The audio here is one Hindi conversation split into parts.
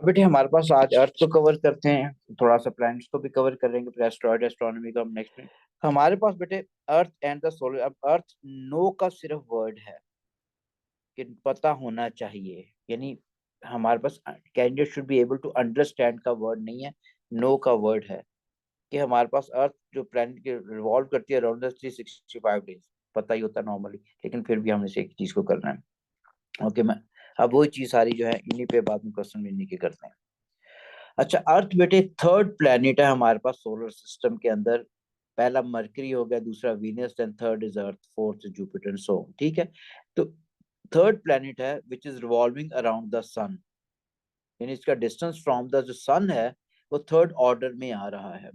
बेटे हमारे पास आज अर्थ को कवर करते हैं, थोड़ा सा प्लैनेट्स को भी कवर करेंगे, फिर एस्ट्रॉयड एस्ट्रोनॉमी का हम नेक्स्ट में। हमारे पास बेटे अर्थ एंड द सोलर, अब अर्थ नो का सिर्फ वर्ड है कि पता होना चाहिए, यानी हमारे पास candidate should be able to understand का वर्ड नहीं है, नो का वर्ड है कि हमारे पास अर्थ जो प्लैनेट के रिवॉल्व करती है अराउंड 365 डेज, पता ही होता है नॉर्मली, लेकिन फिर भी हमने से एक चीज को करना है। ओके मैं अब वही चीज सारी जो है इन्हीं पे बाद में क्वेश्चन इन्हीं के करते हैं। अच्छा, अर्थ बेटे थर्ड प्लेनेट है हमारे पास सोलर सिस्टम के अंदर। पहला मरकरी हो गया, दूसरा Venus, then third is earth, fourth Jupiter, so ठीक है। तो थर्ड प्लेनेट है which is revolving around the sun, यानी इसका डिस्टेंस फ्रॉम द जो सन है वो थर्ड ऑर्डर में आ रहा है।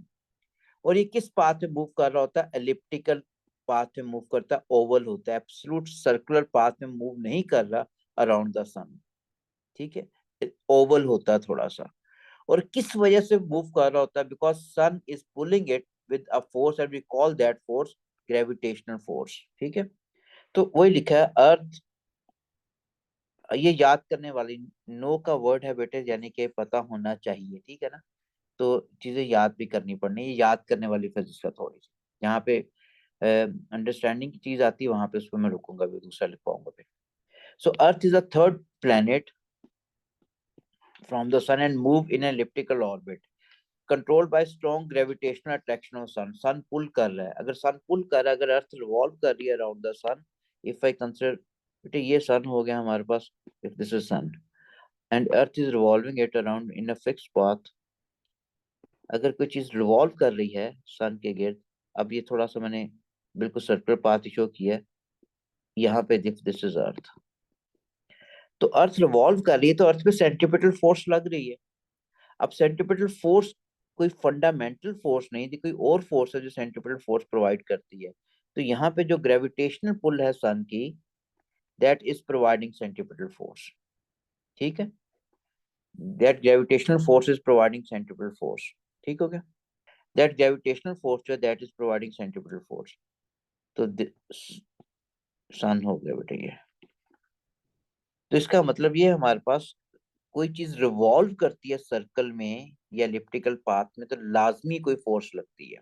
और ये किस पाथ में मूव कर रहा होता है? एलिप्टिकल पाथ में मूव करता है, ओवल होता है, एब्सोल्यूट सर्कुलर पाथ में मूव नहीं कर रहा अराउंड द सन, ठीक है, ओवल होता है थोड़ा सा। और किस वजह से मूव कर रहा होता है? Because sun is pulling it with a force and we call that force gravitational force, ठीक है। तो वही लिखा है अर्थ, ये याद करने वाली नो का वर्ड है बेटे, यानी कि पता होना चाहिए, ठीक है ना। तो चीजें याद भी करनी पड़नी, ये याद करने वाली फिजिक्स का थोड़ी सी यहाँ पे अंडरस्टैंडिंग की चीज आती है, वहां पे उस पर मैं रुकूंगा, भी दूसरा लिख पाऊंगा फिर। So earth is a third planet from the sun and move in elliptical orbit controlled by strong gravitational attraction of sun. Sun pull कर रहा है, अगर सन पुल कर रहा है, अगर अर्थ रिवॉल्व कर रही है around the sun, if I consider, बेटे ये सन हो गया हमारे पास, if this is sun and earth is revolving it around in a fixed path, अगर कोई चीज रिवॉल्व कर रही है सन के गिर्द, अब ये थोड़ा सा मैंने बिल्कुल सर्कुलर पाथ शो किया है यहाँ पे, दिस इज अर्थ, तो अर्थ रिवॉल्व कर रही है तो अर्थ पे सेंट्रीपिटल फोर्स लग रही है। अब सेंट्रीपिटल फोर्स कोई फंडामेंटल फोर्स नहीं थी, कोई और फोर्स है जो सेंट्रीपिटल फोर्स प्रोवाइड करती है। तो यहाँ पे जो ग्रेविटेशनल पुल है सन की, that is providing centripetal force, ठीक है, that gravitational force is providing centripetal force, ठीक हो गया। दैट ग्रेविटेशनल फोर्स जो that is providing centripetal force, तो सन हो गया बेटा ये। तो इसका मतलब ये हमारे पास कोई चीज रिवॉल्व करती है सर्कल में या एलिप्टिकल पाथ में तो लाजमी कोई फोर्स लगती है,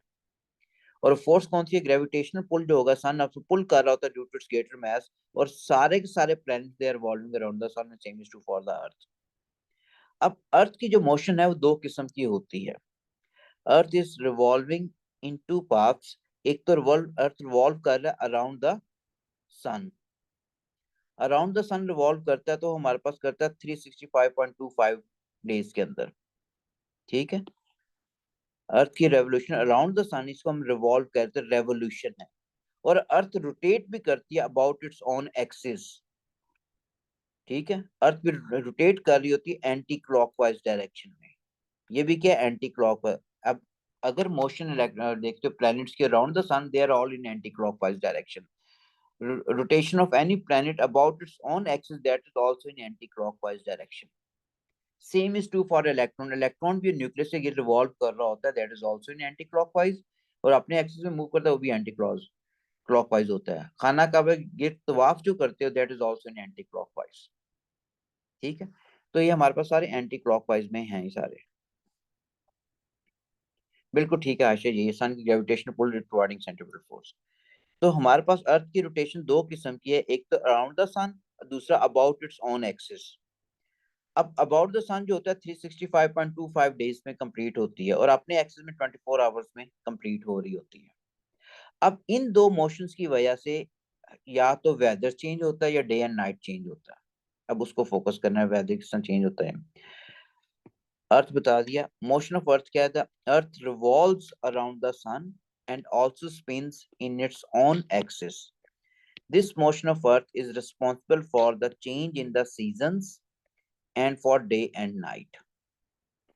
और फोर्स कौन सी है? ग्रेविटेशनल पुल जो होगा, सन अब पुल कर रहा होता है due to its greater mass, और सारे के सारे planets they are revolving around the sun and same is true for the earth. अब अर्थ की जो मोशन है वो दो किस्म की होती है। Earth is revolving in two paths, एक तो रिवॉल्व अर्थ रिवॉल्व कर रहा है around the sun, around the sun revolve करता है तो हमारे पास करता है 365.25 डेज के अंदर, ठीक है। अर्थ की रेवोल्यूशन अराउंड द सन, इसको हम रिवॉल्व करते हैं, रेवोल्यूशन है। और अर्थ रोटेट भी करती है अबाउट इट्स ओन एक्सिस, ठीक है, अर्थ भी रोटेट कर रही होती है एंटी क्लॉकवाइज डायरेक्शन में, ये भी क्या, एंटी क्लॉकवाइज। अब अगर मोशन देखते हो प्लैनेट्स के around the sun, they are all in anti clockwise direction. Rotation of any planet about its own axis, that is also in anti clockwise direction. Same is true for electron, electron भी न्यूक्लियस से रिवॉल्व कर रहा होता है, that is also in anti clockwise, और अपने एक्सिस में मूव करता है वो भी एंटी क्लॉकवाइज होता है। खाना का गिर तवाफ जो करते हो, that is also in anti clockwise, ठीक है। तो ये हमारे पास सारे एंटी क्लॉकवाइज में हैं, ये सारे बिल्कुल ठीक है आशा जी, सन की gravitational pull providing centripetal force. तो हमारे पास अर्थ की रोटेशन दो किस्म की है, एक तो अराउंड द सन, दूसरा अबाउट इट्स ओन एक्सिस। अब अबाउट द सन जो होता है 365.25 डेज में कंप्लीट होती है, और अपने एक्सिस में 24 आवर्स में कंप्लीट हो रही होती है। अब इन दो मोशंस की वजह से या तो वेदर चेंज होता है या डे एंड नाइट चेंज होता है। अब उसको फोकस करना है, वेदर किस तरह चेंज होता है। अर्थ बता दिया, मोशन ऑफ अर्थ क्या था? Earth revolves around the sun and also spins in its own axis. This motion of earth is responsible for the change in the seasons and for day and night,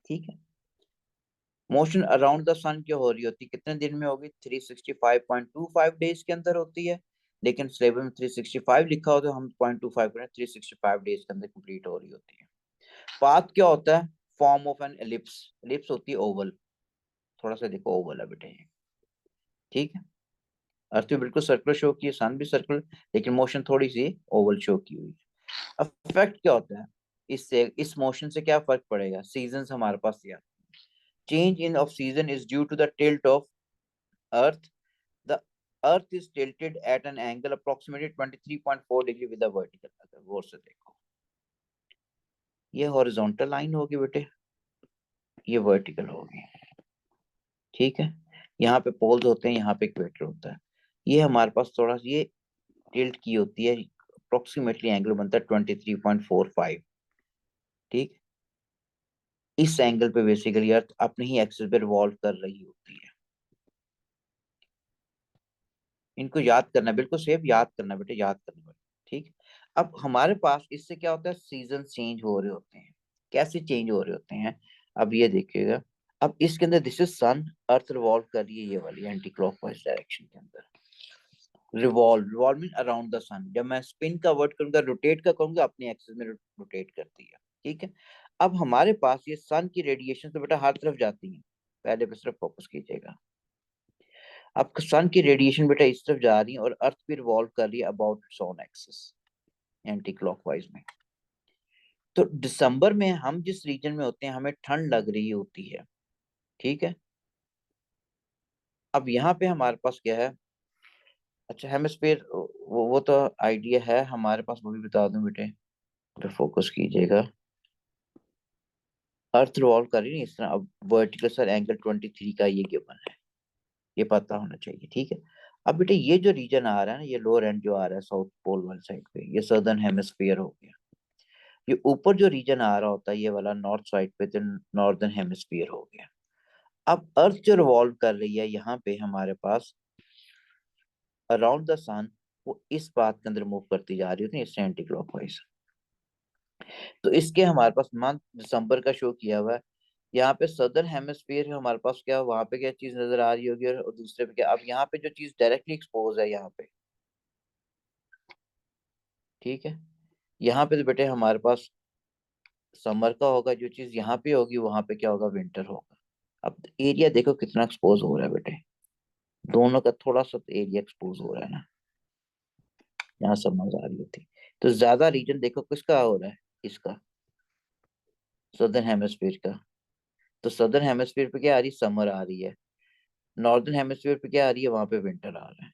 ठीक है। मोशन अराउंड द सन क्यों हो रही होती, कितने दिन में होगी? 365.25 डेज के अंदर होती है, लेकिन सिलेबस में 365 लिखा हो तो हम 0.25 करें, 365 डेज के अंदर कंप्लीट हो रही होती है। पाथ क्या होता है? Form of an ellipse, ellipse होती है ओवल, थोड़ा सा देखो ओवल है बेटे, ठीक है। अर्थ भी बिल्कुल सर्कुलर शो की है, सन भी सर्कुलर, लेकिन मोशन थोड़ी सी ओवल शो की हुई है। अफेक्ट क्या होता है? इससे इस मोशन से क्या फर्क पड़ेगा, सीजन हमारे पास या change in of season is due to the tilt of earth. The earth is tilted at an angle approximately 23.4 degree with the vertical. अगर गौर से देखो, ये हॉरिजॉन्टल लाइन होगी बेटे, ये वर्टिकल होगी, ठीक है। यहाँ पे पोल्स होते हैं, यहाँ पे इक्वेटर होता है। ये हमारे पास थोड़ा ये टिल्ट की होती है, अप्रोक्सीमेटली एंगल बनता है 23.45, ठीक। इस एंगल पे बेसिकली अर्थ अपने ही एक्सिस पे रिवॉल्व कर रही होती है। इनको याद करना, बिल्कुल सेफ याद करना बेटे, याद करना बेटे, ठीक। अब हमारे पास इससे क्या होता है, सीजन चेंज हो रहे होते हैं। कैसे चेंज हो रहे होते हैं, अब ये देखिएगा। अब इसके अंदर this is sun, earth revolve कर रही है ये वाली एंटी क्लॉकवाइज डायरेक्शन के अंदर। Revolve, revolve mean around the sun. जब मैं स्पिन का वर्ड करूंगा, रोटेट का कहूंगा, अपने एक्सिस में रोटेट करती है, ठीक है। अब हमारे पास ये सन की रेडिएशन तो बेटा हर तरफ जाती है, पहले पे सिर्फ फोकस कीजिएगा। अब सन की रेडिएशन बेटा इस तरफ जा रही है और अर्थ भी रिवॉल्व कर रही है about its own axis, anti clockwise में। तो दिसंबर में हम जिस रीजन में होते हैं हमें ठंड लग रही होती है, ठीक है। अब यहाँ पे हमारे पास क्या है, अच्छा हेमिस्फीयर, वो तो आइडिया है हमारे पास, वो भी बता दूं बेटे, तो फोकस कीजिएगा। अर्थ रिवॉल्व कर रही है इस तरह। अब वर्टिकल सर एंगल 23 का ये गिवन है, ये पता होना चाहिए, ठीक है। अब बेटे ये जो रीजन आ रहा है ना, ये लोअर एंड जो आ रहा है साउथ पोल वाली साइड पे, ये सदर्न हेमिस्फीयर हो गया। ये ऊपर जो रीजन आ रहा होता है ये वाला नॉर्थ साइड पे, तो नॉर्दर्न हेमिस्फीयर हो गया। अब अर्थ जो रिवॉल्व कर रही है यहाँ पे हमारे पास अराउंड द सन, वो इस बात के अंदर मूव करती जा रही होती है, इससे एंटी क्लॉकवाइज। तो इसके हमारे पास मंथ दिसंबर का शो किया हुआ है। यहाँ पे सदर्न हेमिस्फीयर है हमारे पास, क्या वहां पे क्या चीज नजर आ रही होगी, और दूसरे पे क्या। अब यहाँ पे जो चीज डायरेक्टली एक्सपोज है यहाँ पे, ठीक है। यहाँ पे तो बेटे हमारे पास समर का होगा, जो चीज यहाँ पे होगी वहां पे क्या होगा, विंटर होगा। अब एरिया देखो कितना एक्सपोज हो रहा है बेटे, दोनों का थोड़ा सा एरिया एक्सपोज हो रहा है ना, यहाँ समझ आ रही होती। तो ज्यादा रीजन देखो किसका हो रहा है, इसका, सदर्न हेमिस्फीयर का। तो सदर्न हेमिस्फीयर पे क्या आ रही है, समर आ रही है। नॉर्दर्न हेमिस्फीयर पे क्या आ रही है, वहां पे विंटर आ रहा है।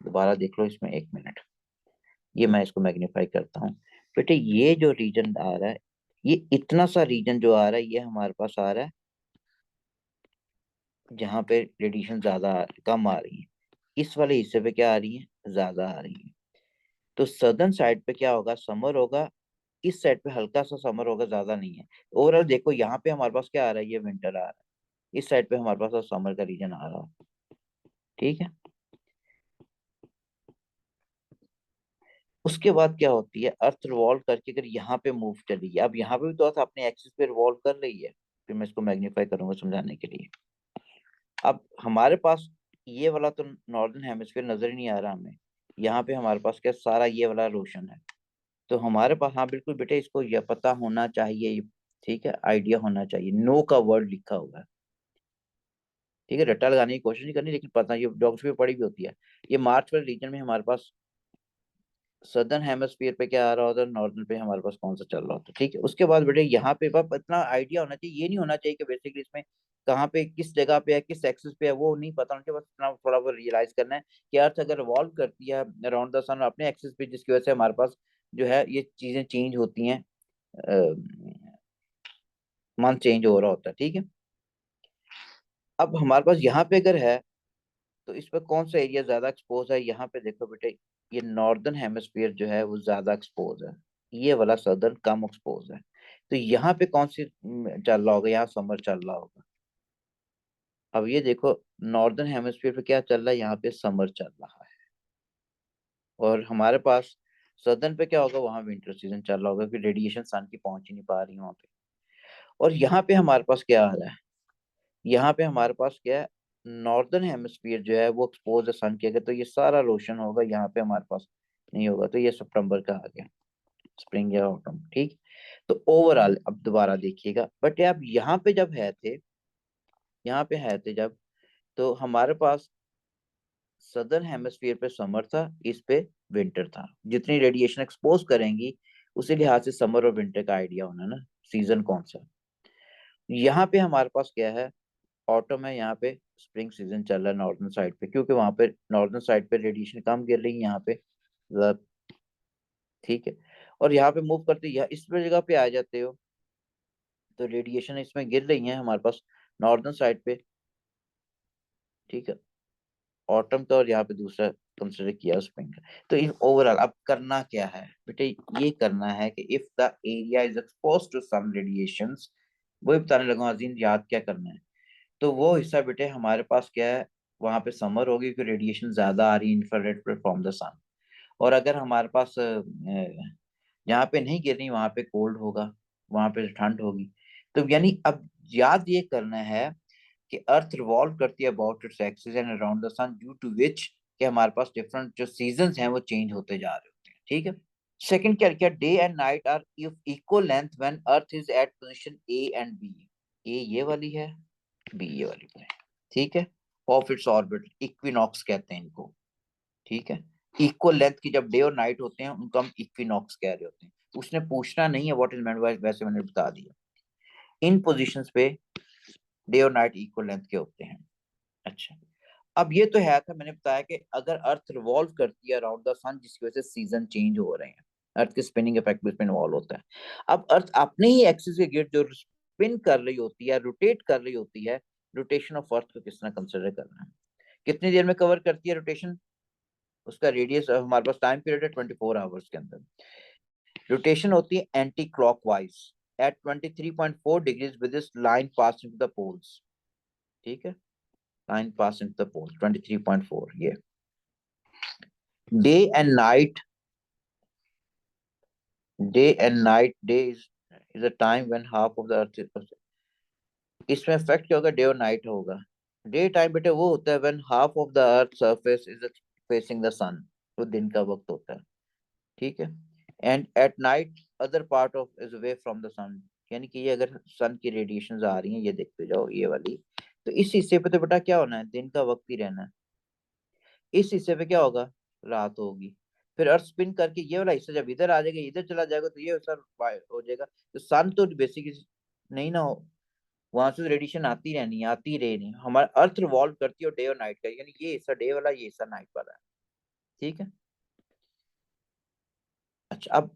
दोबारा देख लो इसमें, एक मिनट, ये मैं इसको मैग्नीफाई करता हूँ। बेटे ये जो रीजन आ रहा है, ये इतना सा रीजन जो आ रहा है, ये हमारे पास आ रहा है जहाँ पे रेडिएशन ज्यादा कम आ रही है। इस वाले हिस्से पे क्या आ रही है, ज्यादा आ रही है। तो सदर्न साइड पे क्या होगा, समर होगा। इस साइड पे हल्का सा समर होगा, ज्यादा नहीं है। ओवरऑल देखो यहाँ पे हमारे पास क्या आ रहा है, ये विंटर आ रहा है। इस साइड पे हमारे पास समर का रीजन आ रहा है, ठीक है। उसके बाद क्या होती है, अर्थ रिवॉल्व करके अगर यहाँ पे मूव कर रही है, अब यहाँ पे भी तो अर्थ अपने एक्सिस पे रिवॉल्व कर रही है। फिर मैं इसको मैग्नीफाई करूंगा समझाने के लिए। अब हमारे पास ये वाला तो नॉर्दर्न हेमिस्फीयर नजर ही नहीं आ रहा हमें। यहाँ पे हमारे पास क्या सारा ये वाला रोशन है। तो हमारे पास, हाँ बिल्कुल बेटे, इसको यह पता होना चाहिए, ठीक है, आइडिया होना चाहिए। नो का वर्ड लिखा हुआ है, ठीक है। रट्टा लगाने की कोशिश नहीं करनी, लेकिन पता, ये ज्योग्राफी में पढ़ी भी होती है। ये मार्च वाले रीजन में हमारे पास सदर्न हेमिस्फीयर पे क्या आ रहा होता है, नॉर्दर्न पे हमारे पास कौन सा चल रहा होता है, ठीक है। उसके बाद बेटे यहाँ पे बस इतना आइडिया होना चाहिए, ये नहीं होना चाहिए कि बेसिकली इसमें कहाँ पे किस जगह पे है, किस एक्सिस पे है, वो नहीं पता होना चाहिए। बस इतना थोड़ा बहुत रियलाइज करना है कि अर्थ अगर रिवॉल्व करती है अराउंड द सन अपने एक्सिस पे, जिसकी वजह से हमारे पास जो है ये चीजें चेंज होती हैं, मंथ चेंज हो रहा होता है, ठीक है। अब हमारे पास यहाँ पे अगर है, तो इस पर कौन सा एरिया ज्यादा एक्सपोज है, यहाँ पे देखो बेटे, ये नॉर्दर्न हेमिस्फीयर जो है वो ज्यादा एक्सपोज है, ये वाला सदर्न कम एक्सपोज है। तो यहाँ पे कौन सी चल रहा होगा, यहाँ समर चल रहा होगा। अब ये देखो, नॉर्दर्न हेमिस्फीयर पे क्या चल रहा है, यहाँ पे समर चल रहा है। और हमारे पास सदर्न पे क्या होगा, वहां विंटर सीजन चल रहा होगा, क्योंकि रेडिएशन सन की पहुंच ही नहीं पा रही वहां पे। और यहाँ पे हमारे पास क्या आ रहा है, यहाँ पे हमारे पास क्या है, नॉर्दर्न हेमिस्फीयर जो है वो एक्सपोज है सन के, अगर तो ये सारा रोशन होगा, यहाँ पे हमारे पास नहीं होगा। तो ये सितंबर का आ गया, स्प्रिंग या ऑटम, ठीक। तो ओवरऑल अब दोबारा देखिएगा, बट अब यहाँ पे जब है थे, यहाँ पे है थे जब, तो हमारे पास सदर्न हेमिस्फीयर पे समर था, इस पे विंटर था। जितनी रेडिएशन एक्सपोज करेंगी उसी लिहाज से समर और विंटर का आइडिया होना ना, सीजन कौन सा। यहाँ पे हमारे पास क्या है, ऑटम है, यहाँ पे स्प्रिंग सीजन चल रहा है नॉर्दर्न साइड पे, क्योंकि वहां पे नॉर्दर्न साइड पे रेडिएशन कम गिर रही है, यहाँ पे ज्यादा। ठीक है। और यहाँ पे मूव करते यहाँ इस पे जगह पे आ जाते हो, तो रेडिएशन इसमें गिर रही है हमारे पास नॉर्दर्न साइड पे। ठीक है, ऑटम का, और यहाँ पे दूसरा कंसिडर किया स्प्रिंग का। तो इन ओवरऑल अब करना क्या है बेटे, ये करना है कि if the area is expose to some radiations, वही बताने लगा अजीम, याद क्या करना है। तो वो हिस्सा बेटे हमारे पास क्या है, वहां पे समर होगी क्योंकि रेडिएशन ज्यादा आ रही है इंफ्रारेड फ्रॉम द सन। और अगर हमारे पास यहाँ पे नहीं गिर रही, वहां पे कोल्ड होगा, वहां पे ठंड होगी। तो यानी अब याद ये करना है कि अर्थ रिवॉल्व करती है about its axis and around the sun, due to which कि हमारे पास डिफरेंट जो सीजन्स हैं वो चेंज होते जा रहे होते हैं। ठीक है। सेकंड क्या क्या, day and night are equal length when earth is at position A and B. A ये वाली है, बी ये वाली है। ठीक है। ऑफ इट्स ऑर्बिट, इक्विनॉक्स कहते हैं इनको। ठीक है। इक्वल लेंथ की जब डे और नाइट होते हैं उनको हम इक्विनॉक्स कह रहे होते हैं। उसने पूछना नहीं है व्हाट इज मेंट बाय, वैसे मैंने बता दिया। इन पोजीशंस पे डे और नाइट इक्वल लेंथ के होते हैं। अच्छा, अब ये तो है था, मैंने बताया कि अगर अर्थ रिवॉल्व करती है अराउंड द सन, जिसकी वजह से सीजन चेंज हो रहे हैं, अर्थ के स्पिनिंग इफेक्ट भी इसमें इन्वॉल्व होता है। अब अर्थ अपने ही एक्सिस के गिर्द जो स्पिन कर रही होती है, रोटेट कर रही होती है, रोटेशन ऑफ अर्थ को किस तरह कंसिडर करना है, कितनी देर में कवर करती है रोटेशन, उसका रेडियस हमारे पास टाइम पीरियड है 24 आवर्स के अंदर। रोटेशन होती है anti clockwise at 23.4 degrees with this line passing the poles. ठीक है, लाइन पासिंग द पोल्स 23.4, ये day and night, day is a time when half of the earth is, इसमें इफेक्ट क्या होगा, डे और नाइट होगा। डे टाइम बेटे वो होता है when half of the earth surface is facing the sun, वो दिन का वक्त होता है। ठीक है। And at night other part of is away from the sun, यानी कि ये अगर सन की रेडिएशंस आ रही हैं, ये देखते जाओ ये वाली, तो इस हिस्से पे तो बेटा क्या होना है, दिन का वक्त ही रहना है। इस हिस्से पे क्या होगा, रात होगी। फिर अर्थ स्पिन करके ये वाला हिस्सा जब इधर आ जाएगा, इधर चला जाएगा, तो ये हिस्सा हो जाएगा। तो सन तो बेसिकली नहीं ना हो, वहां से रेडिएशन आती रहनी है, आती रहनी है। हमारा अर्थ रिवॉल्व करती है डे और नाइट का, यानी ये हिस्सा डे वाला, ये हिस्सा नाइट वाला है। ठीक है। अच्छा, अब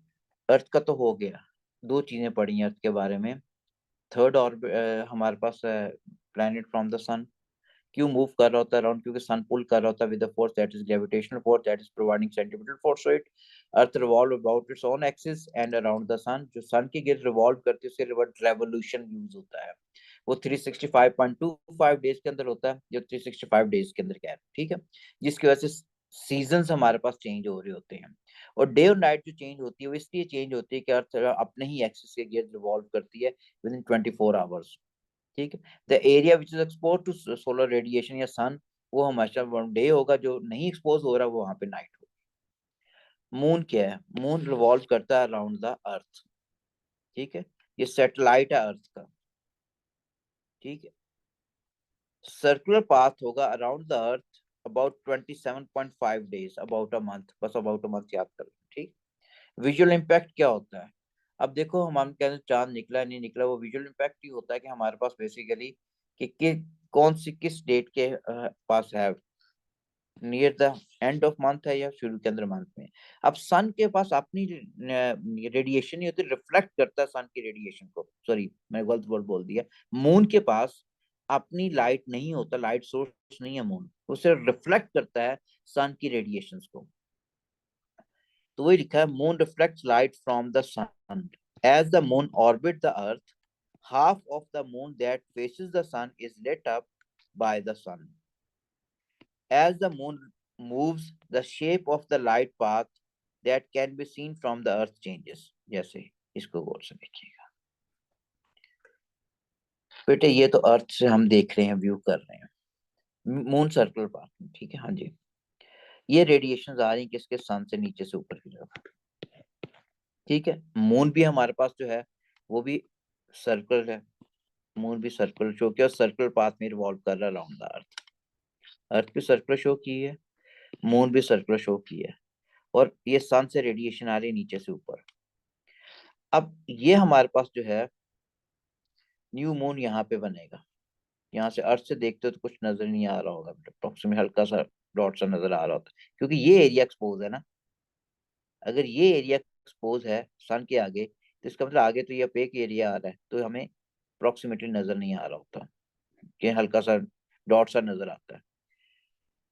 अर्थ का तो हो गया, दो चीजें पढ़ी हैं अर्थ के बारे में। थर्ड ऑर्बिट हमारे पास प्लैनेट फ्रॉम द सन क्यों मूव कर रहा होता है अराउंड, क्योंकि सन पुल कर रहा होता है with the force that is gravitational force that is providing centripetal force to it. Earth revolve about its own axis and around the sun, जो सन के गिर्द रिवॉल्व करती है उसके वर्ड रेवोल्यूशन यूज होता है। वो 365.25 डेज के अंदर होता है, जो 365 डेज के अंदर क्या है। ठीक है। जिसकी वजह से सीजन हमारे पास चेंज हो रहे होते हैं। और डे और नाइट जो चेंज होती है वो इसलिए चेंज होती है कि अर्थ अपने ही एक्सिस के गिर्द रिवॉल्व करती है विद इन 24 आवर्स। ठीक है। The area which is expose to solar radiation या सन, वो हमेशा डे होगा, जो नहीं एक्सपोज हो रहा वो वहां पे नाइट होगा। मून क्या है, मून रिवॉल्व करता है अराउंड द अर्थ। ठीक है। ये सैटेलाइट है अर्थ का। ठीक है। सर्कुलर पाथ होगा around the earth about 27.5 days, about a month, बस अबाउट अ मंथ याद कर लो। ठीक। विजुअल इम्पैक्ट क्या होता है, अब देखो हम कहते हैं चांद निकला नहीं निकला, वो विजुअल इम्पैक्ट ही होता है कि हमारे पास बेसिकली कि कौन सी किस डेट के पास है, near the end of month है या शुरू के अंदर मंथ में। अब सन के पास अपनी रेडिएशन नहीं होती, रिफ्लेक्ट करता है सन की रेडिएशन को, सॉरी मैं गलत वर्ड बोल दिया। मून के पास अपनी लाइट नहीं होता, लाइट सोर्स नहीं है मून, वो सिर्फ रिफ्लेक्ट करता है सन की रेडिएशंस को। तो वही लिखा है, moon reflects light from the sun as the moon orbit the earth, half of the moon that faces the sun is lit up by the sun. As the moon moves, the shape of the light path that can be seen from the earth changes. जैसे इसको गौर से देखिएगा बेटे, ये तो अर्थ से हम देख रहे हैं, व्यू कर रहे हैं मून सर्कुलर पाथ में। ठीक है, हाँ जी। ये रेडिएशन आ रही है किसके, सन से नीचे से ऊपर की तरफ। ठीक है। मून भी हमारे पास जो है वो भी सर्कल है, मून भी सर्कुलर शो किया, सर्कुलर पाथ में रिवॉल्व कर रहा है अराउंड द अर्थ। अर्थ भी सर्कुलर शो की है, मून भी सर्कुलर शो की है, और ये सन से रेडिएशन आ रही है नीचे से ऊपर। अब ये हमारे पास जो है न्यू मून यहाँ पे बनेगा। यहाँ से अर्थ से देखते हो तो कुछ नजर नहीं आ रहा होगा, अप्रोक्सीमेट हल्का सा डॉट सा नजर आ रहा होता है, क्योंकि ये एरिया एक्सपोज है ना। अगर ये एरिया एक्सपोज है सन के आगे, तो इसका मतलब आगे तो ये अपेक एरिया आ रहा है, तो हमें अप्रोक्सीमेटली नजर नहीं आ रहा होता, कि हल्का सा डॉट सा नजर आता है।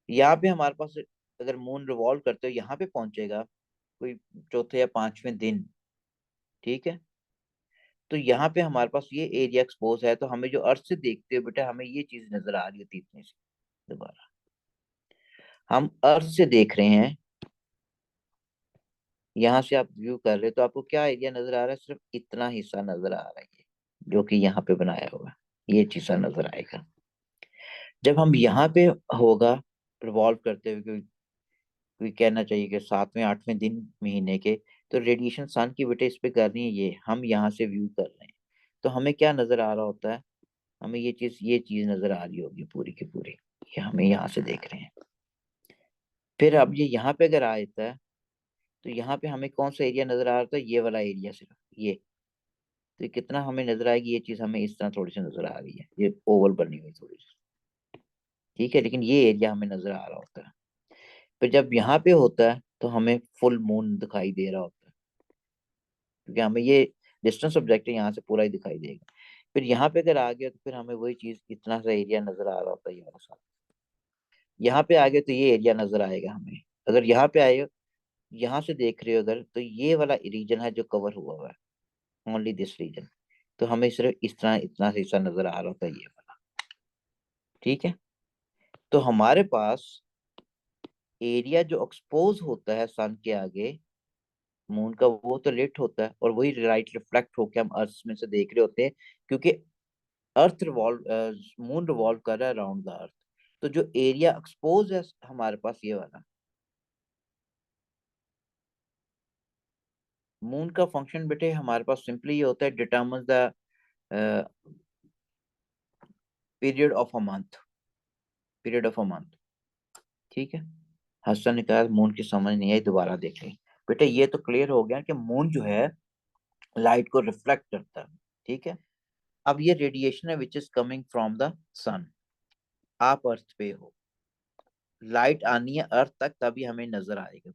यहाँ पे हमारे पास अगर मून रिवॉल्व करते हो यहाँ पे पहुंचेगा कोई चौथे या पांचवें दिन, ठीक है। तो यहाँ पे हमारे पास ये एरिया एक्सपोज है, तो हमें जो अर्थ से देखते हो बेटा, हमें ये चीज नजर आ रही होती है इतनी सी। दोबारा हम अर्थ से देख रहे हैं, यहाँ से आप व्यू कर रहे हो, तो आपको क्या एरिया नजर आ रहा है? सिर्फ इतना हिस्सा नजर आ रहा है, ये जो कि यहाँ पे बनाया हुआ है, ये चीजा नजर आएगा। जब हम यहाँ पे होगा रिवॉल्व करते हुए, कोई कहना चाहिए कि सातवें आठवें दिन महीने के, तो रेडिएशन सन की बेटे इस पे कर रही है, ये हम यहाँ से व्यू कर रहे हैं, तो हमें क्या नजर आ रहा होता है? हमें ये चीज नजर आ रही होगी पूरी की पूरी, ये हमें यहाँ से देख रहे हैं। फिर अब ये यहाँ पे अगर आ जाता है, तो यहाँ पे हमें कौन सा एरिया नजर आ रहा था? ये वाला एरिया सिर्फ ये। तो ये कितना हमें नजर आएगी? ये चीज हमें इस तरह थोड़ी सी नजर आ रही है, ये ओवल बनी हुई थोड़ी सी, ठीक है, लेकिन ये एरिया हमें नजर आ रहा होता है। फिर जब यहाँ पे होता है तो हमें फुल मून दिखाई दे रहा होता है, क्योंकि हमें ये डिस्टेंस ऑब्जेक्ट है, यहाँ से पूरा ही दिखाई देगा। फिर यहाँ पे अगर आ गया तो फिर हमें वही चीज इतना सा एरिया नजर आ रहा होता है, ये वाला सारा। यहाँ पे आ गए तो ये एरिया नजर आएगा हमें। अगर यहाँ पे आए, यहाँ से देख रहे हो अगर, तो ये वाला रीजन है जो कवर हुआ हुआ है, ओनली दिस रीजन। तो हमें सिर्फ इस तरह इतना सा हिस्सा नजर आ रहा होता है, ये वाला, ठीक है। तो हमारे पास एरिया जो एक्सपोज होता है सन के आगे मून का, वो तो लेट होता है, और वही राइट रिफ्लेक्ट होके हम अर्थ में से देख रहे होते हैं, क्योंकि अर्थ रिवॉल्व मून रिवॉल्व कर रहा है अराउंड द अर्थ। तो जो एरिया एक्सपोज है हमारे पास ये वाला, मून का फंक्शन बेटे हमारे पास सिंपली ये होता है, determines the period of a month, period of a month, ठीक है। हसन ने कहा मून की समझ नहीं आई, दोबारा देख लें। बेटे ये तो क्लियर हो गया कि मून जो है लाइट को रिफ्लेक्ट करता है, ठीक है। अब ये रेडिएशन है which is coming from the sun, आप अर्थ पे हो, लाइट आनी है अर्थ तक तभी हमें नजर आएगा।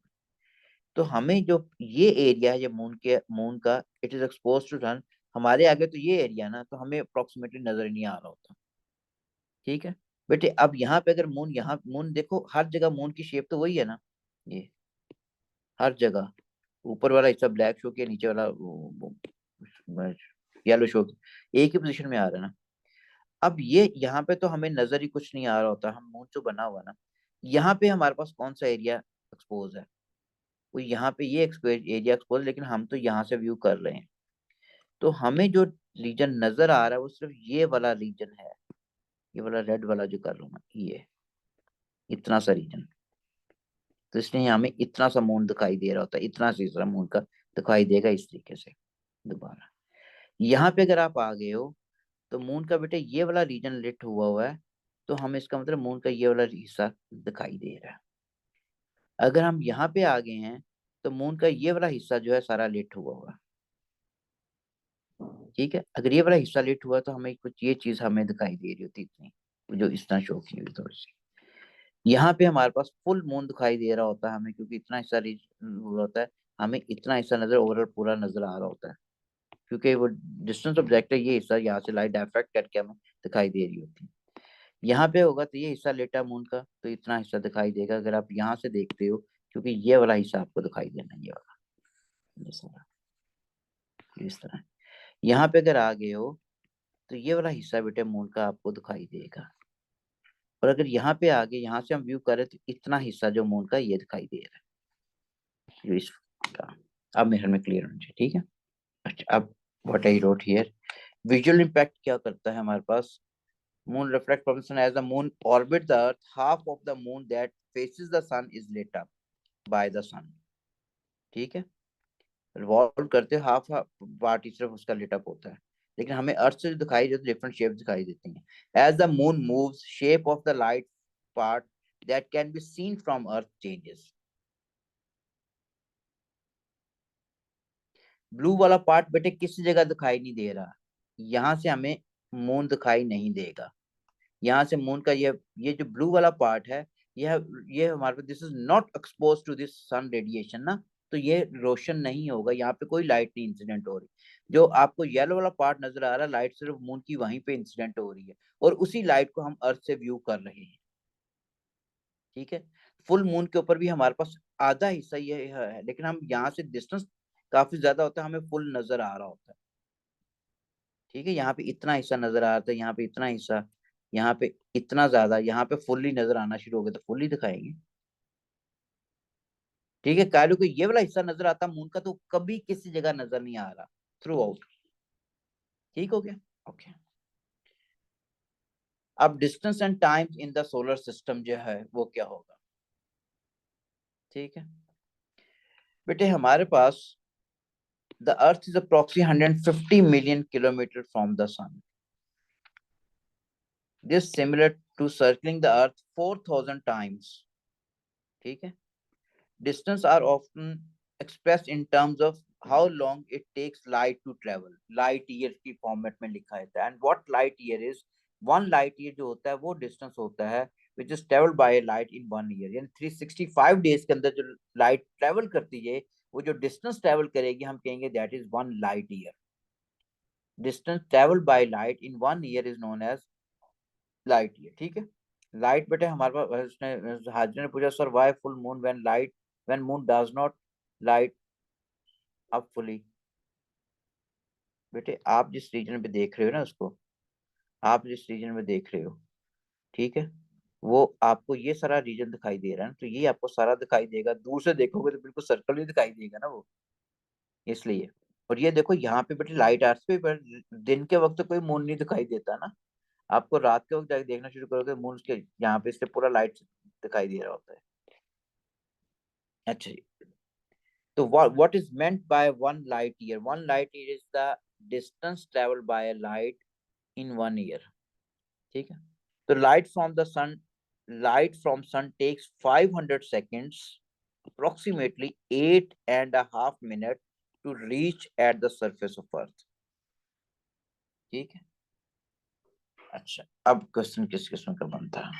तो हमें जो ये एरिया है, ये मून का इट इज एक्सपोज टू सन, हमारे आगे तो ये एरिया ना, तो हमें अप्रोक्सीमेटली नजर नहीं आ रहा होता, ठीक है। बेटे अब यहाँ पे अगर मून, यहाँ मून देखो हर जगह मून की शेप तो वही है ना, ये हर जगह ऊपर वाला हिस्सा ब्लैक शो किया, नीचे वाला येलो शो किया, एक ही पोजीशन में आ रहा है ना। अब ये यहाँ पे तो हमें नजर ही कुछ नहीं आ रहा होता, हम मून जो बना हुआ ना, यहाँ पे हमारे पास कौन सा एरिया एक्सपोज है? वो यहाँ पे ये एरिया एक्सपोज, लेकिन हम तो यहाँ से व्यू कर रहे हैं, तो हमें जो रीजन नजर आ रहा है वो सिर्फ ये वाला रीजन है, ये वाला रेड वाला जो कर रहा हूँ मैं, ये इतना सा रीजन। तो इसलिए हमें इतना सा मून दिखाई दे रहा होता है, इतना सा हिस्सा मून का दिखाई देगा इस तरीके से। दोबारा यहाँ पे अगर आप आ गए हो, तो मून का बेटा ये वाला रीजन लिट हुआ हुआ है, तो हमें इसका मतलब मून का ये वाला हिस्सा दिखाई दे रहा है। अगर हम यहाँ पे आ गए हैं, तो मून का ये वाला हिस्सा जो है सारा लिट हुआ हुआ है, ठीक है। अगर ये वाला हिस्सा लिट हुआ तो हमें कुछ ये चीज हमें दिखाई दे रही होती इतनी, जो इस तरह शो की हुई थोड़ी सी। यहाँ पे हमारे पास फुल मून दिखाई दे रहा होता है हमें, क्योंकि इतना हिस्सा हुआ होता है, हमें इतना हिस्सा नजर ओवरऑल पूरा नजर आ रहा होता है, क्योंकि वो डिस्टेंस ऑब्जेक्ट है, ये हिस्सा यहाँ से लाइट डायफ्रैक्ट करके हमें दिखाई दे रही होती है। यहाँ पे होगा तो ये हिस्सा लेटा मून का, तो इतना हिस्सा दिखाई देगा अगर आप यहाँ से देखते हो, क्योंकि ये वाला हिस्सा आपको दिखाई देना है, ये वाला, ये सारा, इस तरह। यहाँ पे अगर आ गए हो, तो ये वाला हिस्सा बेटे मून का आपको दिखाई देगा, और अगर यहाँ पे आ गए, यहाँ से हम व्यू करें, तो इतना हिस्सा जो मून का ये दिखाई दे रहा है, जो इसका। अब मेरे में क्लियर होना चाहिए, ठीक है। अच्छा अब what I wrote here, visual impact क्या करता है हमारे पास? Moon reflect from the sun as the moon orbits the earth. Half of the moon that faces the sun is lit up by the sun. ठीक है, रिवॉल्व करते हाफ पार्ट ही सिर्फ उसका लिट अप होता है, लेकिन हमें अर्थ से जो दिखाई देती है डिफरेंट शेप दिखाई देती हैं। As the moon moves shape of the light part that can be seen from earth changes. Blue वाला पार्ट बेटे किसी जगह दिखाई नहीं दे रहा, यहाँ से हमें मून दिखाई नहीं देगा, यहाँ से मून का ये जो ब्लू वाला पार्ट है, ये हमारे पास, this is not expose to this sun radiation ना, तो ये रोशन नहीं होगा, यहाँ पे कोई लाइट नहीं इंसिडेंट हो रही। जो आपको येलो वाला पार्ट नजर आ रहा है, लाइट सिर्फ मून की वहीं पे इंसिडेंट हो रही है, और उसी लाइट को हम अर्थ से व्यू कर रहे हैं। ठीक है, फुल मून के ऊपर भी हमारे पास आधा हिस्सा ये है, लेकिन हम यहाँ से डिस्टेंस काफी ज्यादा होता है, हमें फुल नजर आ रहा होता है। ठीक है, यहाँ पे इतना हिस्सा नजर आ रहा था, यहाँ पे इतना हिस्सा, यहाँ पे इतना ज्यादा, यहाँ पे फुल्ली नजर आना शुरू हो गया, तो फुल्ली दिखाएंगे। ठीक है, कायलू को ये वाला हिस्सा नजर आता मून का, तो कभी किसी जगह नजर नहीं आ रहा थ्रू आउट। ठीक हो गया, ओके। अब distance and time in the solar system जो है वो क्या होगा। ठीक है बेटे, हमारे पास the earth is approximately 150 million kilometre from the sun. This similar to circling the earth 4000 times. ठीक है, distance are often expressed in terms of how long it takes light to travel, light year की फॉर्मेट में लिखा जाता है। and what light year is, one light year जो होता है वो डिस्टेंस होता है which is traveled by a light in 1 year, यानी 365 डेज के अंदर जो लाइट ट्रेवल करती है, वो जो डिस्टेंस ट्रेवल करेगी हम कहेंगे that is 1 light year। Distance travelled by light in 1 year is known as light year. ठीक है, लाइट बेटे हमारे पास, उसने हाजिर ने पूछा sir why full moon when moon does not light up fully. बेटे आप जिस रीजन पे देख रहे हो ना उसको, आप जिस रीजन में देख रहे हो, ठीक है, वो आपको ये सारा रीजन दिखाई दे रहा है ना, तो ये आपको सारा दिखाई देगा, दूर से देखोगे तो बिल्कुल सर्कल ही दिखाई देगा ना वो, इसलिए। और ये देखो यहाँ पे बेटे लाइट आर्स पे, पर दिन के वक्त तो कोई मून नहीं दिखाई देता ना, आपको रात के वक्त जाके देखना शुरू करोगे मून के यहाँ पे इससे पूरा लाइट दिखाई दे रहा होता है। अच्छा जी, तो what is meant by 1 light year? 1 light year is the distance traveled by a light in 1 year। ठीक है, तो light from sun takes 500 seconds, approximately 8.5 minutes to reach at the surface of earth। ठीक है, अच्छा अब क्वेश्चन किस किस्म का बनता है,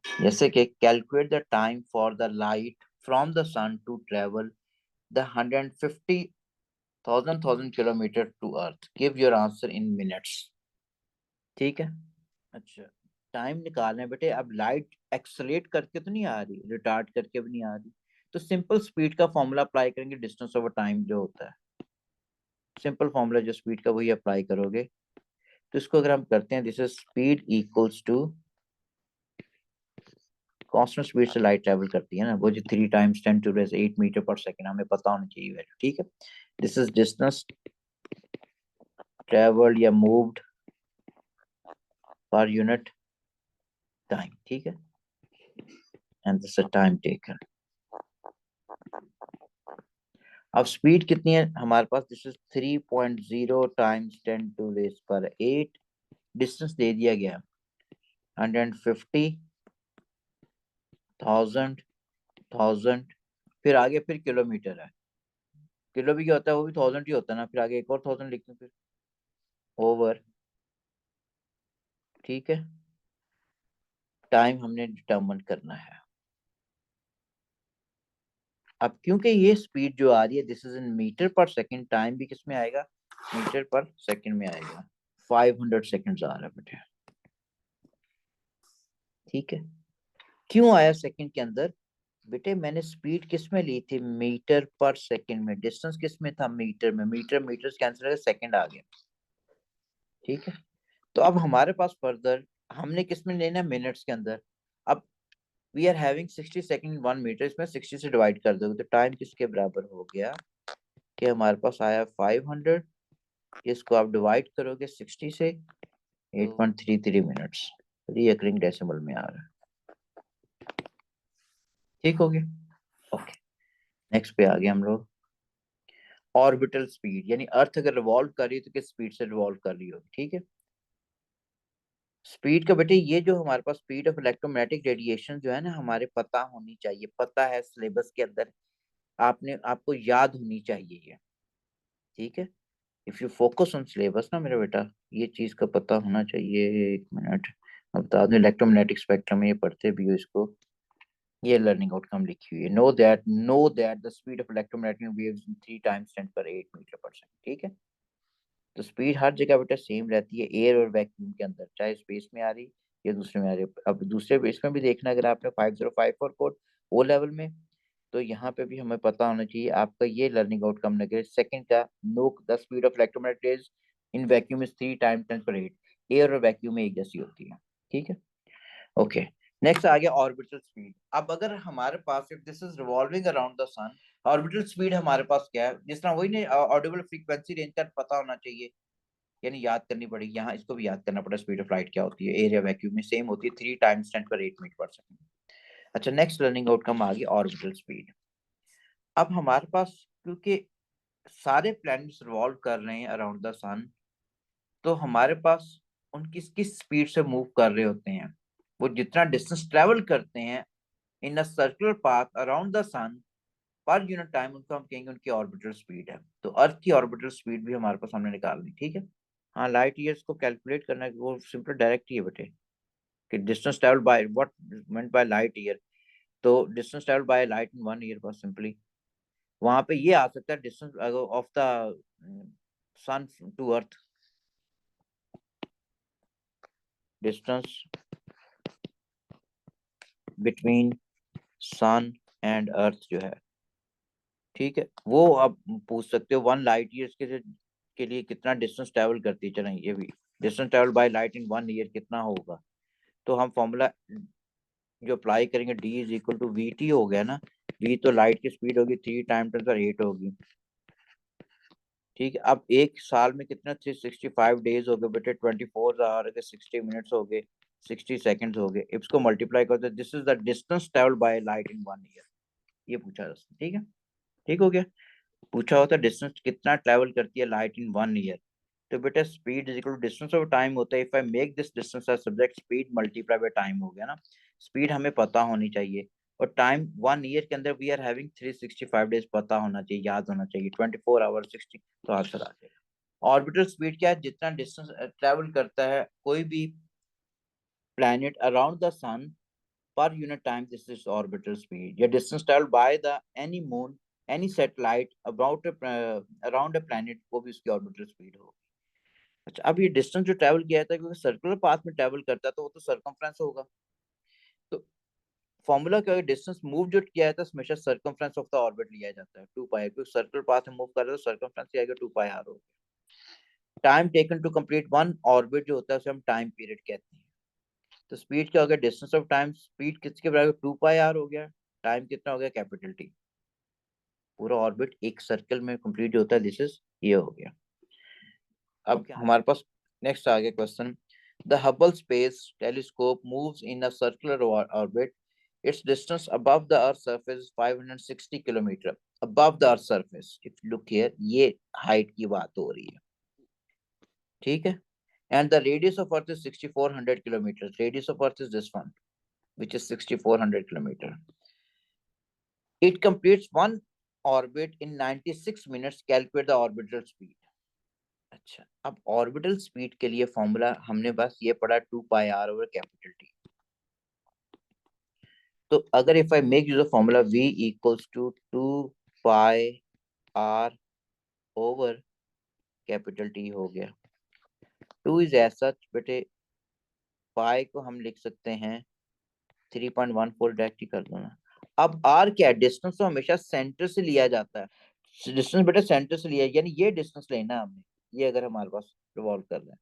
जैसे कि calculate the time for the light from the sun to travel the 150,000 kilometre to earth, give your answer in minutes. ठीक है, अच्छा टाइम निकालना है बेटे, अब लाइट एक्सलेट करके तो नहीं आ रही, रिटार्ड करके भी नहीं आ रही, तो सिंपल स्पीड का फॉर्मूला अप्लाई करेंगे, डिस्टेंस ओवर टाइम जो होता है, सिंपल फॉर्मूला जो स्पीड का वही अप्लाई करोगे। तो इसको अगर हम करते हैं, this is speed equals to constant speed से लाइट ट्रेवल करती है ना, वो जो 3 × 10⁸मीटर पर सेकेंड, हमें पता होनी चाहिए वैल्यू। ठीक है, दिस इज डिस्टेंस ट्रेवल्ड या मूव्ड पर यूनिट टाइम। ठीक है, and this is time taken. अब स्पीड कितनी है हमारे पास, दिस इज 3.0 टाइम्स 10⁸ डिस्टेंस दे दिया गया 150,000 थाउजेंड, फिर आगे फिर किलोमीटर है, किलो भी क्या होता है, वो भी 1000 ही होता है ना, फिर आगे एक और 1000 लिखते हैं, फिर ओवर। ठीक है, टाइम हमने डिटरमिन करना है। अब क्योंकि ये स्पीड जो आ रही है this is in metre per second, time भी किस में आएगा, मीटर पर सेकंड में आएगा, 500 सेकंड्स आ रहा है बेटे। ठीक है, क्यों आया सेकंड के अंदर, बेटे मैंने स्पीड किस में ली थी, मीटर पर सेकंड में, डिस्टेंस किस में था, मीटर में, मीटर मीटर कैंसिल है, सेकंड आ गया। ठीक है, तो अब हमारे पास फर्दर हमने किस में लेना है, मिनट्स के अंदर। अब we are having 60 second 1 metre, इसमें 60 से डिवाइड कर दोगे तो टाइम किसके बराबर हो गया, कि हमारे पास आया 500, इसको आप डिवाइड करोगे 60 से, 8.33 मिनट्स, रीअकरिंग डेसिमल में आ रहा है। ठीक हो गया, ओके। नेक्स्ट पे आ गए हम लोग, ऑर्बिटल स्पीड, यानी अर्थ अगर रिवॉल्व कर रही है तो किस स्पीड से रिवॉल्व कर रही होगी। ठीक है, स्पीड का बेटे ये जो हमारे पास स्पीड ऑफ इलेक्ट्रोमैग्नेटिक रेडिएशन जो है ना, हमारे पता होनी चाहिए, पता है सिलेबस के अंदर आपको याद होनी चाहिए ये, ठीक है। If you focus on syllabus ना मेरा बेटा, ये चीज का पता होना चाहिए। एक मिनट, अब बता दूं, इलेक्ट्रोमैग्नेटिक स्पेक्ट्रम में ये पढ़ते भी हो इसको। ये लर्निंग आउटकम लिखी हुई है, know that the speed of electromagnetic waves in 3 × 10⁸ ठीक है। तो स्पीड हर जगह बेटा सेम रहती है, एयर और वैक्यूम के अंदर, चाहे स्पेस में आ रही या दूसरे में आ रही। अब दूसरे बेस में भी देखना, अगर आपने 5054 कोड ओ लेवल में, तो यहाँ पे भी हमें पता होना चाहिए आपका ये लर्निंग आउटकम लगे सेकंड का। Know the speed of electromagnetic waves in vacuum is 3 × 10⁸। Air और वैक्यूम में एक जैसी होती है, ठीक है। ओके, नेक्स्ट आ गया ऑर्बिटल स्पीड। अब अगर हमारे पास, if this is revolving around the sun, orbital speed हमारे पास क्या है, जिस तरह वही ने ऑडिबल फ्रीक्वेंसी रेंज का पता होना चाहिए, यानी याद करनी पड़ेगी। यहाँ इसको भी याद करना पड़ेगा, स्पीड ऑफ लाइट क्या होती है, एरिया वैक्यूम में सेम होती है 3 × 10⁸ अच्छा, नेक्स्ट लर्निंग आउटकम आ गया ऑर्बिटल स्पीड। अब हमारे पास, क्योंकि सारे प्लैनेट्स रिवॉल्व कर रहे हैं अराउंड द सन, तो हमारे पास उन किस किस स्पीड से मूव कर रहे होते हैं, वो जितना डिस्टेंस ट्रेवल करते हैं in a circular path around the sun per unit time, उनको हम कहेंगे उनकी ऑर्बिटल स्पीड है। तो अर्थ की ऑर्बिटल स्पीड भी हमारे पास हमने निकालनी, ठीक है। हाँ, लाइट ईयर्स को कैलकुलेट करना है, वो सिंपल डायरेक्ट ही है बेटे, कि distance travel by what meant by light year. तो distance travel by light in 1 year, बस सिंपली वहां पे ये आ सकता है, distance of the sun to earth, distance between sun and earth जो है, ठीक है। वो आप पूछ सकते हो 1 लाइट ईयर के लिए कितना डिस्टेंस ट्रेवल करती है। चलें, ये भी distance travel by light in 1 year कितना होगा, तो हम फॉर्मूला जो अप्लाई करेंगे, D is equal to V T हो गया ना। वी तो लाइट की स्पीड होगी, 3 × 10⁸ होगी, ठीक है। अब एक साल में कितना, 365 डेज हो गए बेटे, 24 आवर हो गए, 60 मिनट्स हो गए, 60 सेकेंड्स हो गए। इसको मल्टीप्लाई करते, this is the distance travel by light in 1 year, ये पूछा दोस्तों, ठीक है। ठीक हो गया। पूछा होता डिस्टेंस कितना ट्रेवल करती है लाइट इन 1 ईयर, तो बेटा speed is equal to distance of time होता है। If I make this distance as subject, speed multiply by time हो गया ना। स्पीड हमें पता होनी चाहिए, और टाइम 1 ईयर के अंदर वी आर हैविंग 365 डेज, पता होना चाहिए, याद होना चाहिए, 24 आवर 60, तो आंसर आ जाएगा। ऑर्बिटल स्पीड क्या है, जितना डिस्टेंस ट्रेवल करता है कोई भी planet around the sun per unit time, this is orbital speed, या distance traveled by the any moon any satellite about around a planet, वो भी उसकी orbital speed होगी। अच्छा, अब ये डिस्टेंस जो ट्रेवल किया था, क्योंकि सर्कुलर पाथ में ट्रेवल करता है, तो वो तो सर्कमफ्रेंस होगा। तो फॉर्मूला क्या है, डिस्टेंस मूव जो किया था हमेशा सर्कमफ्रेंस ऑफ द ऑर्बिट लिया जाता है, 2 पाई, क्योंकि सर्कुलर पाथ में मूव कर रहा है तो सर्कमफ्रेंस आएगा 2 पाई आर होगा। Time taken to complete one orbit जो होता है उसे हम टाइम पीरियड कहते हैं। तो स्पीड क्या हो गया, डिस्टेंस ऑफ टाइम, स्पीड किसके बराबर, 2 पाई आर हो गया, टाइम कितना हो गया, कैपिटल टी। पूरा ऑर्बिट एक सर्कल में कंप्लीट होता है, दिस इज ये हो गया। अब हमारे पास नेक्स्ट आ गया question, the Hubble space telescope moves in a circular orbit, it's distance above the earth surface 560 kilometre above the earth surface. If look here, ये हाइट की बात हो रही है, ठीक है। And the radius of earth is 6400 kilometre, radius of earth is this one which is 6400 kilometer. It completes one orbit in 96 minutes. Calculate the orbital speed. अच्छा, अब ऑर्बिटल स्पीड के लिए फॉर्मूला हमने बस ये पढ़ा 2 pi r over capital T. तो अगर if I make use of formula v equals to 2 pi r over capital T हो गया। 2 इज एज सच बेटे, पाई को हम लिख सकते हैं 3.14, डायरेक्ट ही कर दो ना। अब आर क्या है, डिस्टेंस तो हमेशा सेंटर से लिया जाता है, डिस्टेंस बेटा सेंटर से लिया है, यानी ये डिस्टेंस लेना है हमने। ये अगर हमारे पास रिवॉल्व कर रहा है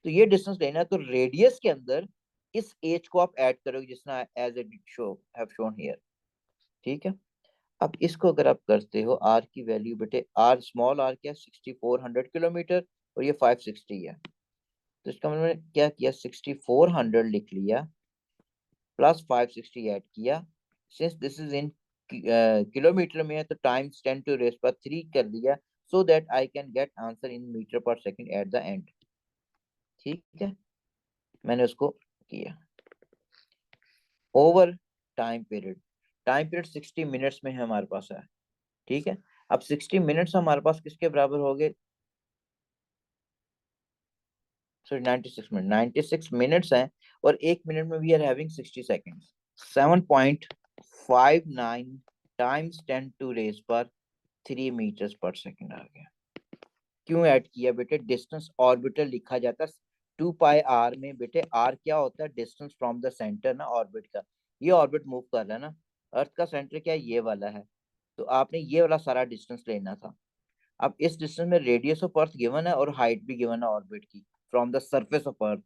तो ये डिस्टेंस लेना है, तो रेडियस के अंदर इस एज को आप ऐड करोगे, जिसना as it show have shown here, ठीक है। अब इसको अगर आप करते हो, आर की वैल्यू बेटे, आर स्मॉल आर क्या, 6400 किलोमीटर, और ये 560 है। तो इसका मतलब मैंने क्या किया, 6400 लिख लिया प्लस 560 ऐड किया। Since this is in kilometre में है, तो टाइम्स 10⁻³ कर दिया, so that I can get answer in metre per second at the end, ठीक है। मैंने उसको किया over time period, time period 60 minutes में है हमारे पास है, ठीक है, अब 60 मिनट्स हमारे पास किसके बराबर हो गए, सॉरी 96 मिनट, 96 मिनट्स हैं, और एक मिनट में we are having 60 seconds. 7.59 times 10 to the raise पर 3 मीटर्स पर सेकेंड आ गया। क्यों ऐड किया बेटे, डिस्टेंस ऑर्बिटल लिखा जाता है 2 पाई आर में। बेटे आर क्या होता है, डिस्टेंस फ्रॉम द सेंटर ना ऑर्बिट का। ये ऑर्बिट मूव कर रहा है ना, अर्थ का सेंटर क्या है, ये वाला है, तो आपने ये वाला सारा डिस्टेंस लेना था। अब इस डिस्टेंस में रेडियस ऑफ अर्थ गिवन है और हाइट भी गिवन है ऑर्बिट की from the surface of earth.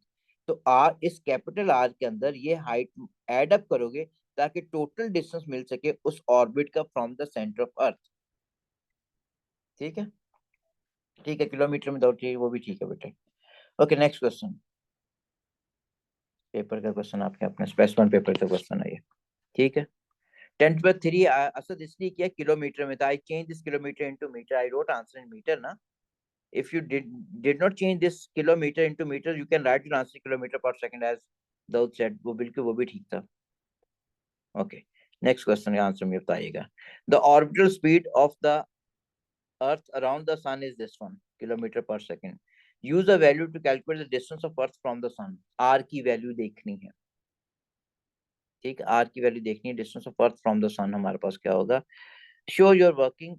तो आर, इस कैपिटल आर के अंदर ये हाइट ऐड अप करोगे ताकि टोटल डिस्टेंस मिल सके उस ऑर्बिट का from the centre of earth. ठीक है, ठीक है, किलोमीटर में दो ठीक, वो भी ठीक है बेटे। ओके, नेक्स्ट क्वेश्चन, पेपर का क्वेश्चन आपके अपने स्पेसिफिक पेपर का क्वेश्चन है ये। ठीक है, 10 पर 3 असद इसलिए किया किलोमीटर में था, I change this kilometre into metre, I wrote answer in metre ना। If you did not change this kilometer into meter, you can write your answer kilometer per second as Daud said, वो बिल्कुल वो भी ठीक था। ओके, नेक्स्ट क्वेश्चन का आंसर मुझे बताइएगा। The orbital speed of the earth around the sun is this one, kilometre per second. Use a value to calculate the distance of earth from the sun. R की वैल्यू देखनी है, ठीक है, आर की वैल्यू देखनी है, distance of earth from the sun हमारे पास क्या होगा। Show your working,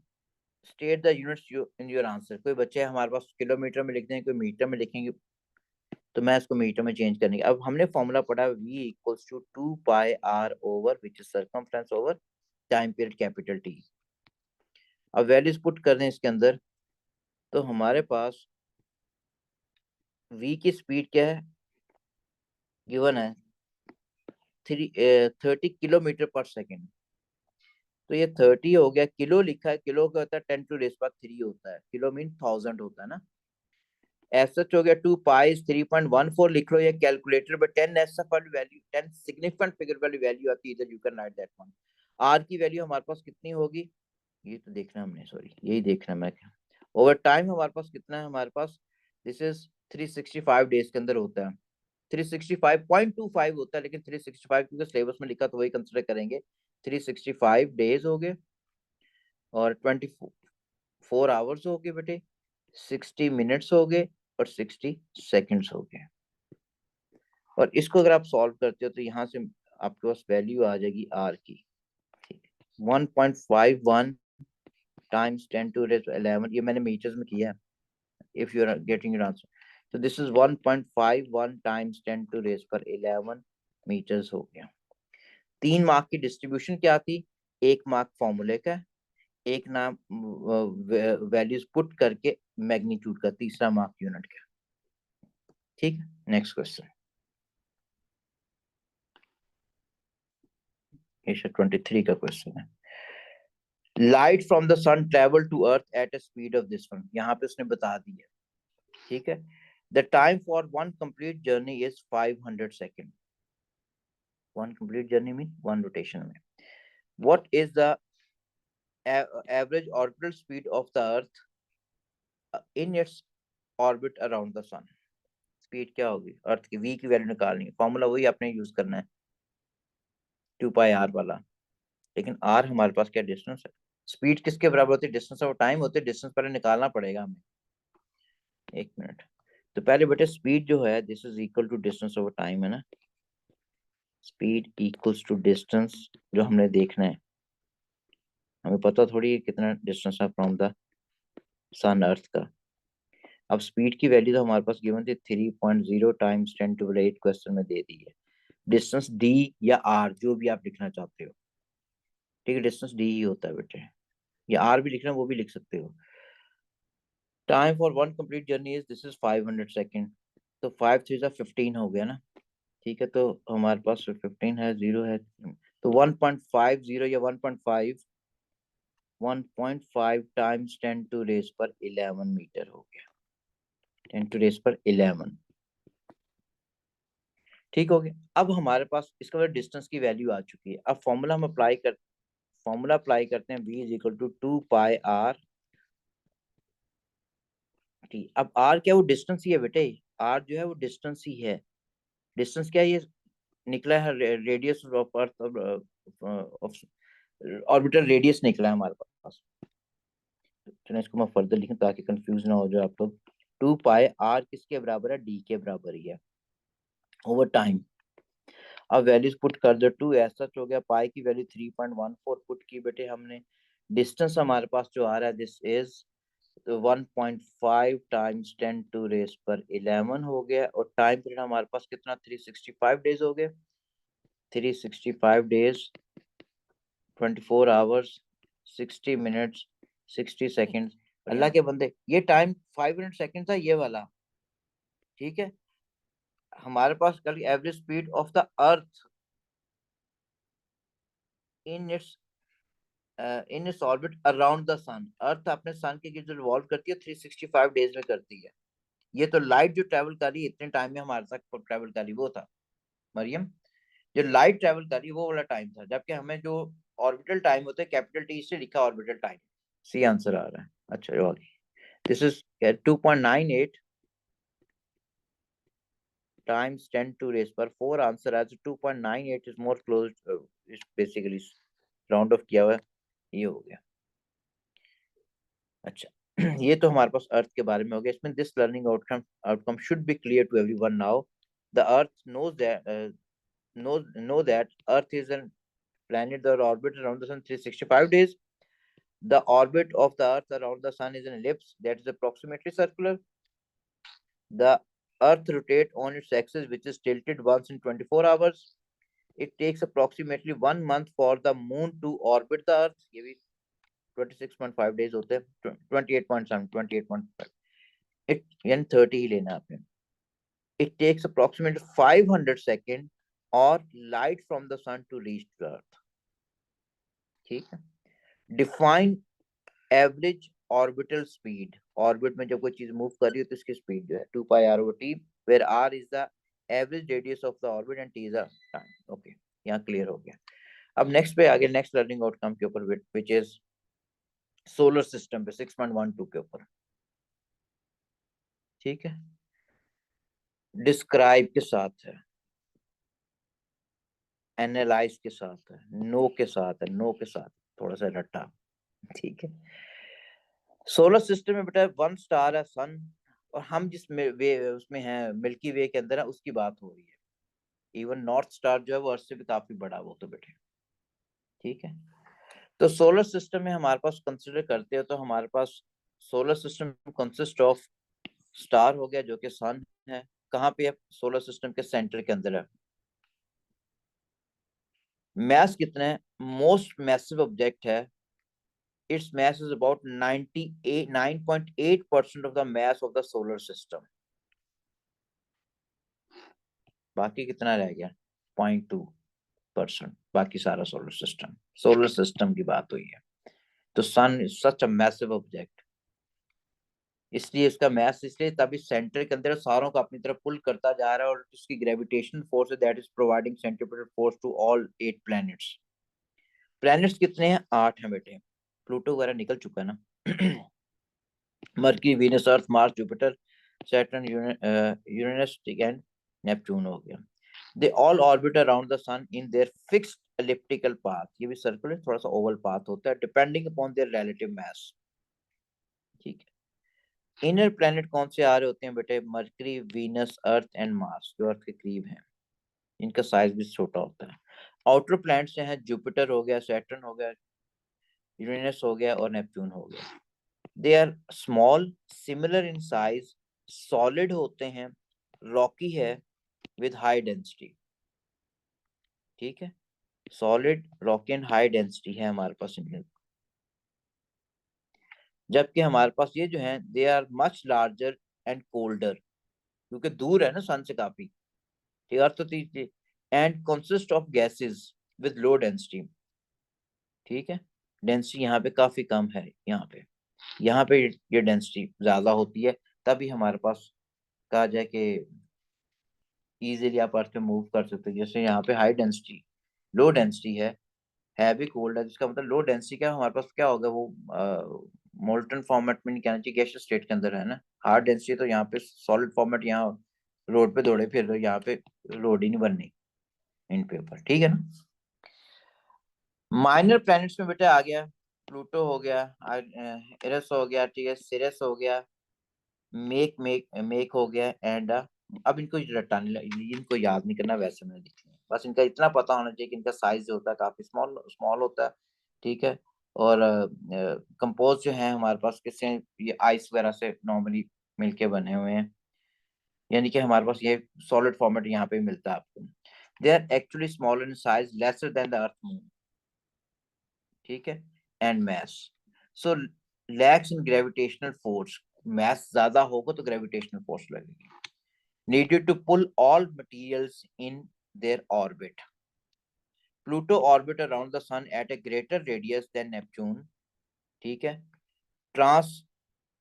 state the units in your answer. कोई बच्चे हमारे पास किलोमीटर में लिखते हैं, कोई मीटर में लिखेंगे, तो मैं इसको मीटर में चेंज करने की। अब हमने फॉर्मूला पढ़ा v equals to 2 pi r over which is circumference over time period capital T. अब वैल्यूज पुट कर दें इसके अंदर, तो हमारे पास v की स्पीड क्या है, गिवन है 30 किलोमीटर पर सेकेंड। तो ये 30 हो गया, किलो लिखा है, किलो का होता है 10 to the raised by 3 होता है, किलो मीन 1000 होता है ना। ऐसा हो गया 2 पाई 3.14 लिख लो, ये कैलकुलेटर पर 10 ऐसा वाली वैल्यू, 10 सिग्निफिकेंट फिगर वाली वैल्यू आती है, इधर you can write that one. R की वैल्यू हमारे पास कितनी होगी, ये तो देखना हमने, सॉरी यही देखना मैं, ओवर टाइम हमारे पास कितना है, हमारे पास दिस इज 365 डेज के अंदर होता है, 365.25 होता है, लेकिन 365 क्योंकि सिलेबस में लिखा तो वही कंसिडर करेंगे। 365 डेज हो गए, और 24 आवर्स हो गए बेटे, 60 मिनट्स हो गए, और 60 सेकेंड्स हो गए। और इसको अगर आप सॉल्व करते हो तो यहाँ से आपके पास वैल्यू आ जाएगी आर की, ठीक है, 1.51 times 10 to the raised by 11, ये मैंने मीटर्स में किया है, if you are getting your answer. तो this is 1.51 times 10 to the raised by 11 metres हो गया। 3 मार्क की डिस्ट्रीब्यूशन क्या थी, 1 मार्क फॉर्मूले का, एक नाम वैल्यूज पुट करके मैग्नीट्यूड का, तीसरा मार्क यूनिट का। ठीक है, नेक्स्ट क्वेश्चन, ये 23 का क्वेश्चन है। Light from the sun travel to earth at a speed of this one, यहाँ पे उसने बता दिया। ठीक है, the time for one complete journey is 500 second, one complete journey mean one rotation में। What is the average orbital speed of the earth in its orbit around the sun. Speed क्या होगी अर्थ की, v की वैल्यू निकालनी है, फॉर्मूला वही आपने यूज करना है 2 पाई आर वाला, लेकिन आर हमारे पास क्या डिस्टेंस है, स्पीड किसके बराबर होती है, डिस्टेंस ऑफ टाइम होती है, डिस्टेंस पहले निकालना पड़ेगा हमें। एक मिनट, तो पहले बेटे स्पीड जो है this is equal to distance over time है ना, स्पीड इक्वल्स टू डिस्टेंस, जो हमने देखना है, हमें पता थोड़ी है कितना डिस्टेंस है फ्रॉम द सन अर्थ का। अब स्पीड की वैल्यू तो हमारे पास गिवन थी 3.0 टाइम्स 10 to the 8 क्वेश्चन में दे दी है। डिस्टेंस डी या आर जो भी आप लिखना चाहते हो, ठीक है, डिस्टेंस डी ही होता है बेटे, या आर भी लिखना वो भी लिख सकते हो। Time for one complete journey is this is 500 second, तो 5 3 15 हो गया ना। ठीक है, तो हमारे पास 15 है, 0 है, तो 1.50 या 1.5 टाइम्स 10 to the raised पर 11 मीटर हो गया, 10 to the raised पर 11। ठीक हो गया, अब हमारे पास इसका मतलब डिस्टेंस की वैल्यू आ चुकी है। अब फॉर्मूला अप्लाई करते हैं, v is equal to 2 pi r T. अब आर क्या, वो डिस्टेंस ही है बेटे, आर जो है वो डिस्टेंस ही है। डिस्टेंस क्या है, ये निकला है radius of earth, orbital radius निकला है हमारे पास। लेकिन इसको मैं फर्दर लिखूं ताकि कंफ्यूज ना हो जाए आप लोग। 2 पाई किसके बराबर है? डी के बराबर ही है ओवर टाइम। अब वैल्यूज पुट कर दो, 2 ऐसा हो गया, पाई की वैल्यू 3.14 पुट की बेटे हमने। डिस्टेंस हमारे पास जो आ रहा है दिस इज 1.5 टाइम्स 10⁻11 हो गया, और टाइम पीरियड हमारे पास कितना 365 डेज हो गए। 365 डेज, 24 आवर्स, 60 मिनट्स, 60 सेकेंड। अल्लाह के बंदे, ये टाइम 500 सेकेंड था ये वाला, ठीक है। हमारे पास कल average speed of the earth in its in its orbit around the sun. Earth अपने सन के गिर्द रिवॉल्व करती है, 365 डेज में करती है। ये तो लाइट जो ट्रेवल कर रही है इतने टाइम में हमारे तक ट्रेवल कर रही, वो था मरियम, जो लाइट ट्रेवल कर रही है वो वाला टाइम था। जबकि हमें जो ऑर्बिटल टाइम होता है कैपिटल टी से लिखा ऑर्बिटल टाइम। सी आंसर आ रहा है। अच्छा, और this is 2.98 times 10 to raise पर 4 आंसर है, 2.98 is more close, basically round of किया हुआ है, ये हो गया। अच्छा, ये तो हमारे पास अर्थ के बारे में हो गया। इसमें this learning outcome should be clear to everyone now. The earth knows that know that earth is a planet that orbits around the sun 365 days. The orbit of the earth around the sun is an ellipse that is approximately circular. The earth rotates on its axis, which is tilted once in 24 hours. It takes approximately 1 month for the moon to orbit the earth. ये भी 26.5 days होते हैं, 28.7, 28.5, it यानी 30 ही लेना आपने। It takes approximately 500 seconds or light from the sun to reach the earth, ठीक है। Define average orbital speed. Orbit में जब कोई चीज मूव कर रही है तो इसकी स्पीड जो है 2 π r/t, where r is the average radius of the orbit and t is the time. Okay, यहाँ क्लियर हो गया। अब नेक्स्ट पे आगे, नेक्स्ट लर्निंग आउटकम के ऊपर विच इज सोलर सिस्टम पे 6.12 के ऊपर, ठीक है। डिस्क्राइब के साथ है, एनालाइज के साथ है, नो के साथ है, नो के साथ थोड़ा सा रट्टा, ठीक है। सोलर सिस्टम में बेटा वन स्टार है सन, और हम जिस वे उसमें हैं मिल्की वे के अंदर है उसकी बात हो रही है। इवन नॉर्थ स्टार जो है वो अर्थ से भी काफी बड़ा, वो तो बेटे, ठीक है। तो सोलर सिस्टम में हमारे पास कंसिडर करते हो तो हमारे पास solar system consist of star हो गया जो कि सन है। कहाँ पे है? सोलर सिस्टम के सेंटर के अंदर है। मैस कितना है? मोस्ट मैसिव ऑब्जेक्ट है। its mass is about 9.8% of the mass of the solar system. बाकी कितना रह गया? 0.2%। बाकी सारा सोलर सिस्टम की बात हुई है। तो sun is such a massive object, इसलिए इसका मैस, इसलिए तभी सेंटर के अंदर सारों को अपनी तरफ पुल करता जा रहा है, और इसकी ग्रेविटेशनल फोर्स है that is providing centripetal force to all 8 planets. Planets कितने हैं? 8 हैं बेटे। प्लूटो वगैरह निकल चुका है ना। Mercury, Venus, Earth, Mars, Jupiter, Saturn, Uranus and Neptune हो गया। They all orbit around the sun in their fixed elliptical path. ये भी सर्कुलर थोड़ा सा ओवल पाथ होता है, depending upon their relative mass, ठीक है। इनर प्लैनेट कौन से आ रहे होते हैं बेटे? Mercury, Venus, earth and Mars, जो अर्थ के करीब हैं, इनका साइज भी छोटा होता है। आउटर प्लैनेट से हैं जुपिटर हो गया, सैटर्न हो गया, यूरेनस हो गया और नेपच्यून हो गया। They are small, similar in size, solid होते हैं, रॉकी है, विद हाई डेंसिटी, ठीक है। Solid, rocky and high density है हमारे पास इनमें। जबकि हमारे पास ये जो है they are much larger and colder, क्योंकि दूर है ना सन से काफी, ठीक है। तो and consist of gases with low density, ठीक है। डेंसिटी यहाँ पे काफी कम है, यहाँ पे ये डेंसिटी ज्यादा होती है, तभी हमारे पास कहा जाए कि इजीली आप अर्थ पे मूव कर सकते हो। जैसे यहाँ पे हाई डेंसिटी, लो डेंसिटी है भी कोल्ड है, जिसका मतलब लो डेंसिटी क्या हमारे पास क्या होगा, वो मोल्टन फॉर्मेट में नहीं कहना चाहिए, गैसियस स्टेट के अंदर है ना। हार्ड डेंसिटी तो यहाँ पे सॉलिड फॉर्मेट, यहाँ रोड पे दौड़े फिर रहे हो, यहाँ पे रोड ही नहीं बननी इन पे ऊपर, ठीक है ना। माइनर प्लैनेट्स में बेटा आ गया प्लूटो हो गया, एरस हो गया, ठीक है, सिरस हो गया, मेक मेक मेक हो गया, एंड अब इनको रटाने इनको याद नहीं करना, वैसे मैंने लिख लिया, बस इनका इतना पता होना चाहिए कि इनका साइज जो होता है काफी स्मॉल स्मॉल होता है, ठीक है। और कंपोज जो है हमारे पास किससे, ये आइस वगैरह से नॉर्मली मिलके बने हुए हैं, यानी कि हमारे पास ये सॉलिड फॉर्मेट यहाँ पे मिलता है आपको। They are actually smaller in size, lesser than the earth moon, ठीक है, and mass, so lacks in gravitational force, mass ज्यादा होगा तो ग्रेविटेशनल फोर्स लगेगी, needed to pull all materials in their orbit. Pluto orbit around the sun at a greater radius than Neptune, ठीक है। ट्रांस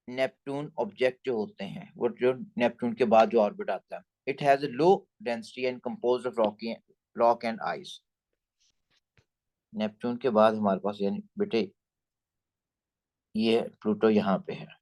नेपट्टून ऑब्जेक्ट जो होते हैं, वो जो नेपट्टून के बाद जो ऑर्बिट आता है, it has low density and composed of rock and ice. Neptune के बाद हमारे पास यानी बेटे ये प्लूटो यहाँ पे है।